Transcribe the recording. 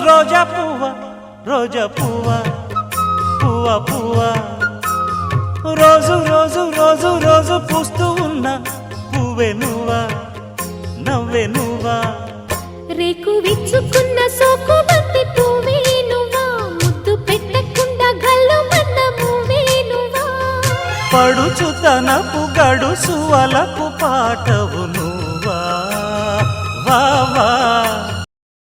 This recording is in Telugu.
రోజా పువ్వా రోజా పువ్వా పువ్వా పువ్వా రోజు రోజు రోజు రోజు పూస్తూ ఉన్న పువ్వే నువ్వా నవ్వే నువ్వా రేకు విచ్చుకున్న సోకు బంతి పువ్వే నువ్వా ముద్దు పెట్టకుండా గల్లు మన్న పువ్వే నువ్వా పడుచు తనపు గడుసు అలకు పాటవు